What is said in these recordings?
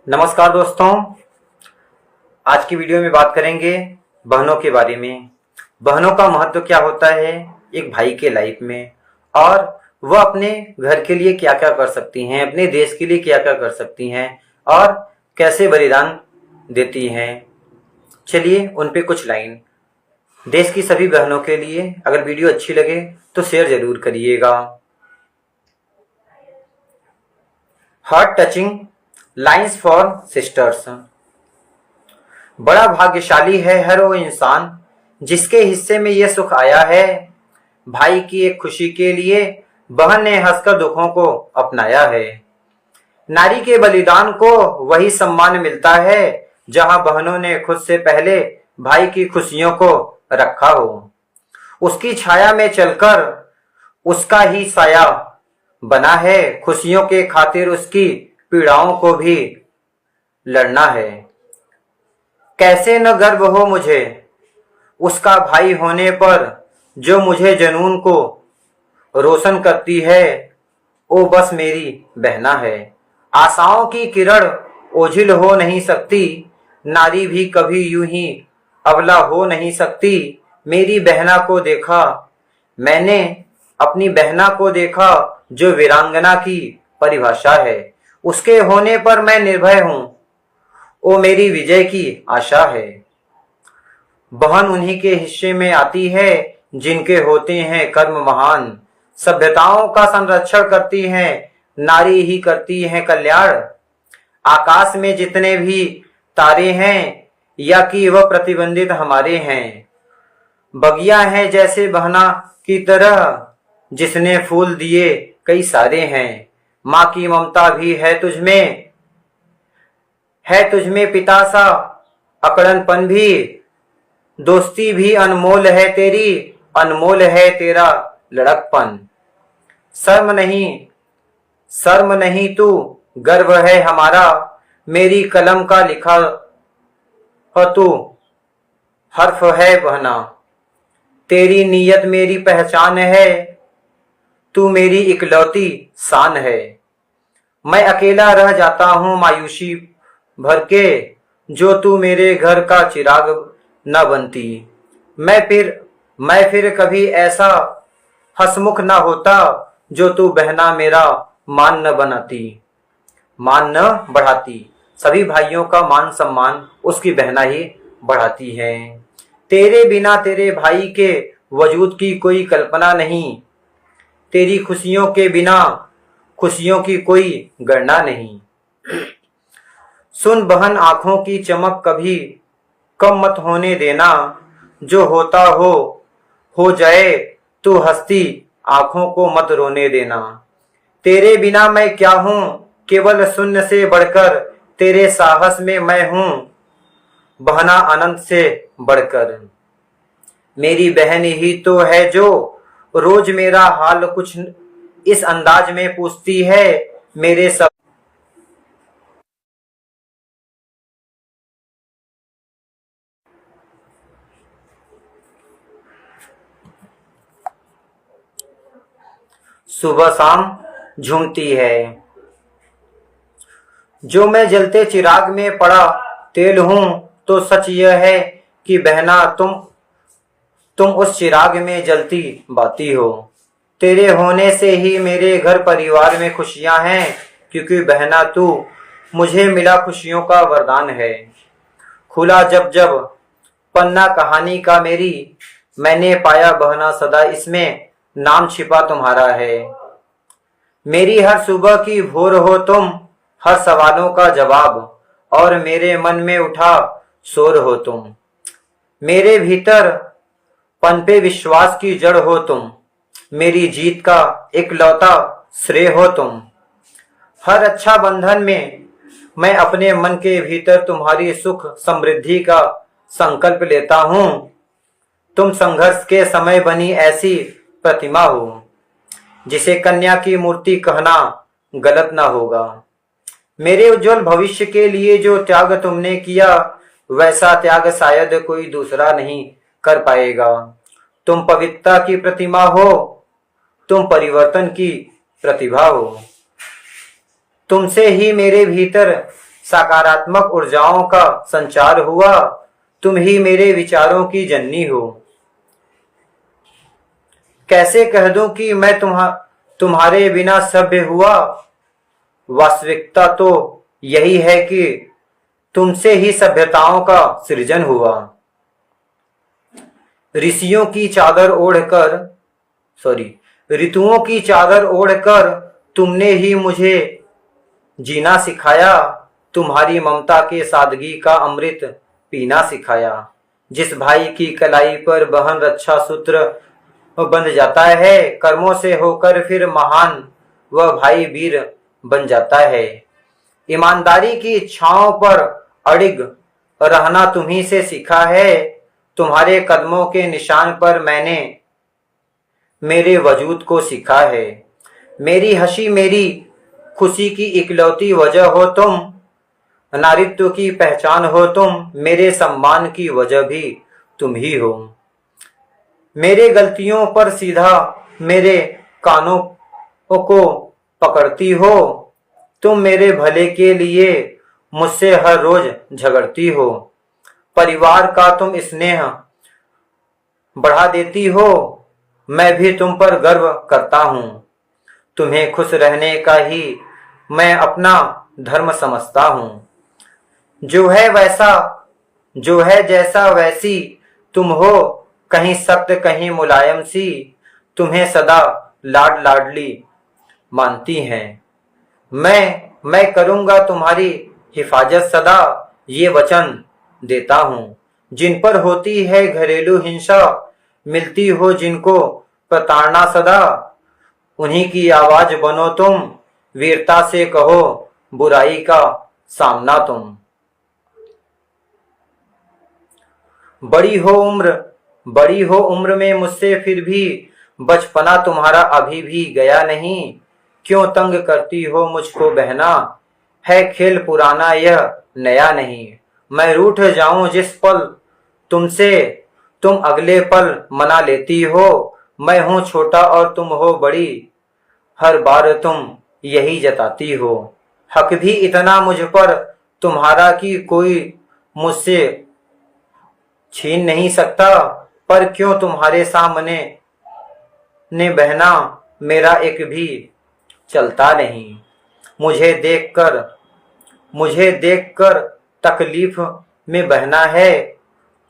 नमस्कार दोस्तों। आज की वीडियो में बात करेंगे बहनों के बारे में। बहनों का महत्व क्या होता है एक भाई के लाइफ में, और वह अपने घर के लिए क्या क्या कर सकती हैं, अपने देश के लिए क्या क्या कर सकती हैं और कैसे बलिदान देती हैं। चलिए उन पे कुछ लाइन। देश की सभी बहनों के लिए अगर वीडियो अच्छी लगे तो शेयर जरूर करिएगा। Heart touching lines for sisters. बड़ा भाग्यशाली है हर वो इंसान जिसके हिस्से में यह सुख आया है। भाई की एक खुशी के लिए बहन ने हंसकर दुखों को अपनाया है। नारी के बलिदान को वही सम्मान मिलता है जहां बहनों ने खुद से पहले भाई की खुशियों को रखा हो। उसकी छाया में चलकर उसका ही साया बना है। खुशियों के खातिर उसकी पीड़ाओं को भी लड़ना है। कैसे न गर्व हो मुझे उसका भाई होने पर, जो मुझे जुनून को रोशन करती है वो बस मेरी बहना है। आशाओं की किरण ओझिल हो नहीं सकती, नारी भी कभी यूं ही अबला हो नहीं सकती। मेरी बहना को देखा मैंने, अपनी बहना को देखा जो वीरांगना की परिभाषा है। उसके होने पर मैं निर्भय हूं, वो मेरी विजय की आशा है। बहन उन्हीं के हिस्से में आती है जिनके होते हैं कर्म महान। सभ्यताओं का संरक्षण करती हैं, नारी ही करती है कल्याण। आकाश में जितने भी तारे हैं या कि वह प्रतिबंधित हमारे हैं। बगिया है जैसे बहना की तरह जिसने फूल दिए कई सारे हैं। माँ की ममता भी है तुझमें पिता सा अकड़नपन भी। दोस्ती भी अनमोल है तेरी, अनमोल है तेरा लड़कपन। शर्म नहीं तू गर्व है हमारा, मेरी कलम का लिखा हो तू हर्फ है बहना। तेरी नीयत मेरी पहचान है, तू मेरी इकलौती शान है। मैं अकेला रह जाता हूँ मायूसी भर के, जो तू मेरे घर का चिराग न बनती। मैं फिर कभी ऐसा हंसमुख न होता, जो तू बहना मेरा मान न बढ़ाती। सभी भाइयों का मान सम्मान उसकी बहना ही बढ़ाती है। तेरे बिना तेरे भाई के वजूद की कोई कल्पना नहीं, तेरी खुशियों के बिना खुशियों की कोई गणना नहीं। सुन बहन आंखों की चमक कभी कम मत होने देना, जो होता हो जाए तू हंसती आंखों को मत रोने देना। तेरे बिना मैं क्या हूँ केवल शून्य से बढ़कर, तेरे साहस में मैं हूँ बहना अनंत से बढ़कर। मेरी बहन ही तो है जो रोज मेरा हाल कुछ इस अंदाज में पूछती है। मेरे सब सुबह शाम झूमती है। जो मैं जलते चिराग में पड़ा तेल हूं, तो सच यह है कि बहना तुम उस चिराग में जलती बाती हो। तेरे होने से ही मेरे घर परिवार में खुशियां हैं, क्योंकि बहना तू मुझे मिला खुशियों का वरदान है। खुला जब पन्ना कहानी का मेरी, मैंने पाया बहना सदा इसमें नाम छिपा तुम्हारा है। मेरी हर सुबह की भोर हो तुम, हर सवालों का जवाब, और मेरे मन में उठा शोर हो तुम। मेरे भीतर पनपे विश्वास की जड़ हो तुम, मेरी जीत का इकलौता श्रेय हो तुम। हर अच्छा बंधन में मैं अपने मन के भीतर तुम्हारी सुख समृद्धि का संकल्प लेता हूँ। तुम संघर्ष के समय बनी ऐसी प्रतिमा हो, जिसे कन्या की मूर्ति कहना गलत ना होगा। मेरे उज्जवल भविष्य के लिए जो त्याग तुमने किया, वैसा त्याग शायद कोई दूसरा नहीं कर पाएगा। तुम पवित्रता की प्रतिमा हो, तुम परिवर्तन की प्रतिभा हो। तुमसे ही मेरे भीतर सकारात्मक ऊर्जाओं का संचार हुआ। तुम ही मेरे विचारों की जननी हो। कैसे कह दूं कि मैं तुम्हारे बिना सभ्य हुआ। वास्तविकता तो यही है कि तुमसे ही सभ्यताओं का सृजन हुआ। ऋषियों की चादर ओढ़कर ऋतुओं की चादर ओढ़कर तुमने ही मुझे जीना सिखाया। तुम्हारी ममता के सादगी का अमृत पीना सिखाया। जिस भाई की कलाई पर बहन रक्षा सूत्र बंध जाता है, कर्मों से होकर फिर महान वह भाई वीर बन जाता है। ईमानदारी की इच्छाओं पर अड़िग रहना तुम्ही से सीखा है। तुम्हारे कदमों के निशान पर मैंने मेरे वजूद को सीखा है। मेरी हंसी मेरी खुशी की इकलौती वजह हो तुम। नारित्व की पहचान हो तुम। मेरे सम्मान की वजह भी तुम ही हो। मेरे गलतियों पर सीधा मेरे कानों को पकड़ती हो। तुम मेरे भले के लिए मुझसे हर रोज झगड़ती हो। परिवार का तुम स्नेह बढ़ा देती हो। मैं भी तुम पर गर्व करता हूँ। तुम्हें खुश रहने का ही मैं अपना धर्म समझता हूँ। जो है जैसा वैसी तुम हो। कहीं सख्त कहीं मुलायम सी। तुम्हें सदा लाड लाडली मानती हैं। मैं करूँगा तुम्हारी हिफाजत सदा। ये वचन देता हूँ। जिन पर होती है घरेलू हिंसा, मिलती हो जिनको प्रताड़ना सदा, उन्हीं की आवाज बनो तुम। वीरता से कहो बुराई का सामना तुम। बड़ी हो उम्र में मुझसे फिर भी बचपना तुम्हारा अभी भी गया नहीं। क्यों तंग करती हो मुझको बहना। है खेल पुराना यह नया नहीं। मैं रूठ जाऊं जिस पल तुमसे, तुम अगले पल मना लेती हो। मैं हूं छोटा और तुम हो बड़ी, हर बार तुम यही जताती हो। हक भी इतना मुझ पर तुम्हारा कि कोई मुझसे छीन नहीं सकता। पर क्यों तुम्हारे सामने ने बहना मेरा एक भी चलता नहीं। मुझे देखकर तकलीफ में बहना है।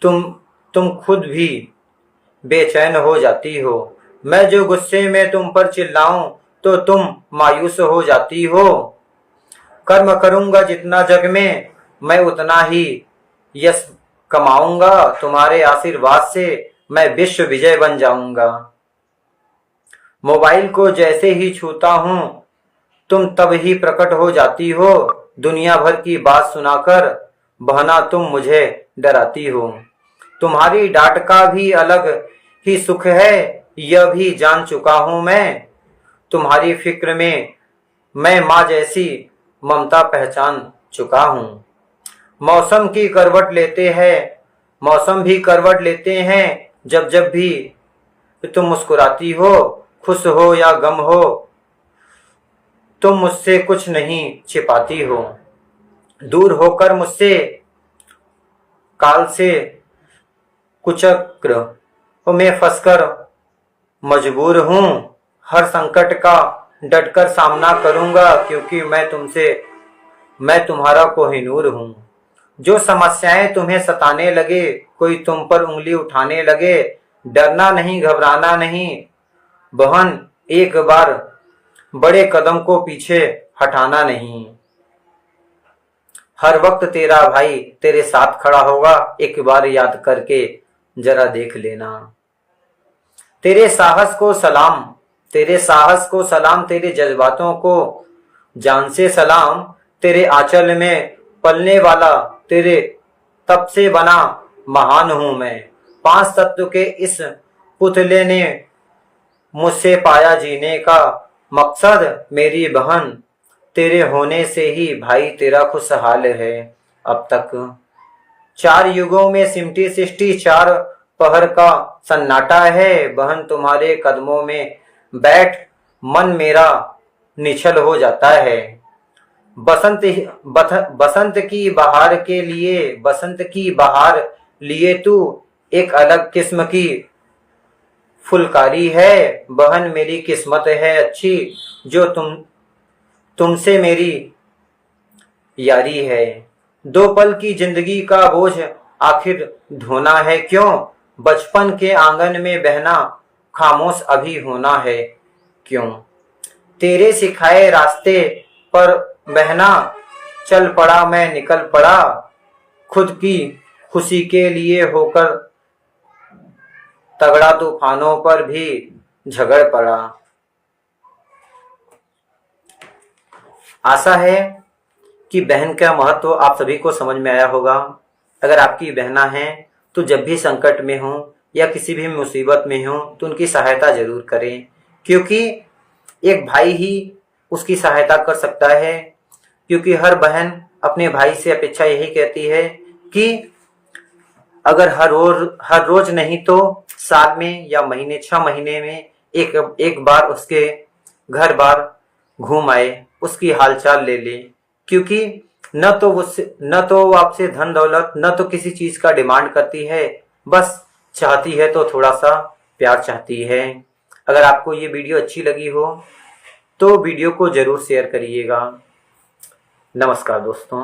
तुम खुद भी बेचैन हो जाती हो। मैं जो गुस्से में तुम पर चिल्लाऊं तो तुम मायूस हो जाती हो। कर्म करूंगा जितना जग में मैं उतना ही यश कमाऊंगा। तुम्हारे आशीर्वाद से मैं विश्व विजय बन जाऊंगा। मोबाइल को जैसे ही छूता हूं तुम तब ही प्रकट हो जाती हो। दुनिया भर की बात सुनाकर बहना तुम मुझे डराती हो। तुम्हारी डांट का भी अलग ही सुख है, यह भी जान चुका हूं मैं। तुम्हारी फिक्र में मैं माँ जैसी ममता पहचान चुका हूं। मौसम भी करवट लेते हैं जब जब भी तुम मुस्कुराती हो। खुश हो या गम हो तुम मुझसे कुछ नहीं छिपाती हो। दूर होकर मुझसे काल से कुचक्र में फंसकर मजबूर हूँ। हर संकट का डटकर सामना करूंगा क्योंकि मैं तुम्हारा कोहिनूर हूँ। जो समस्याएं तुम्हें सताने लगे, कोई तुम पर उंगली उठाने लगे, डरना नहीं घबराना नहीं बहन। एक बार बड़े कदम को पीछे हटाना नहीं। हर वक्त तेरा भाई तेरे साथ खड़ा होगा। एक बार याद करके जरा देख लेना। तेरे साहस को सलाम, तेरे जज्बातों को जान से सलाम। तेरे आंचल में पलने वाला तेरे तप से बना महान हूं मैं। 5 तत्व के इस पुतले ने मुझसे पाया जीने का मकसद। मेरी बहन तेरे होने से ही भाई तेरा खुशहाल है अब तक। 4 युगों में सिमटी सृष्टि 4 पहर का सन्नाटा है। बहन तुम्हारे कदमों में बैठ मन मेरा निश्चल हो जाता है। बसंत की बहार लिए तू एक अलग किस्म की फुलकारी है। बहन मेरी किस्मत है अच्छी, जो तुमसे मेरी यारी है। दो पल की जिंदगी का बोझ आखिर ढोना है क्यों? बचपन के आंगन में बहना खामोश अभी होना है क्यों? तेरे सिखाए रास्ते पर बहना चल पड़ा, मैं निकल पड़ा, खुद की खुशी के लिए होकर तगड़ा, तूफानों पर भी झगड़ पड़ा। आशा है कि बहन का महत्व आप सभी को समझ में आया होगा। अगर आपकी बहना हैं तो जब भी संकट में हो या किसी भी मुसीबत में हो तो उनकी सहायता जरूर करें, क्योंकि एक भाई ही उसकी सहायता कर सकता है। क्योंकि हर बहन अपने भाई से अपेक्षा यही कहती है कि अगर हर रोज नहीं तो साल में या महीने 6 महीने में एक बार उसके घर बार घूम आए, उसकी हालचाल ले ले। क्योंकि न तो वो आपसे धन दौलत न तो किसी चीज का डिमांड करती है, बस चाहती है तो थोड़ा सा प्यार चाहती है। अगर आपको ये वीडियो अच्छी लगी हो तो वीडियो को जरूर शेयर करिएगा। नमस्कार दोस्तों।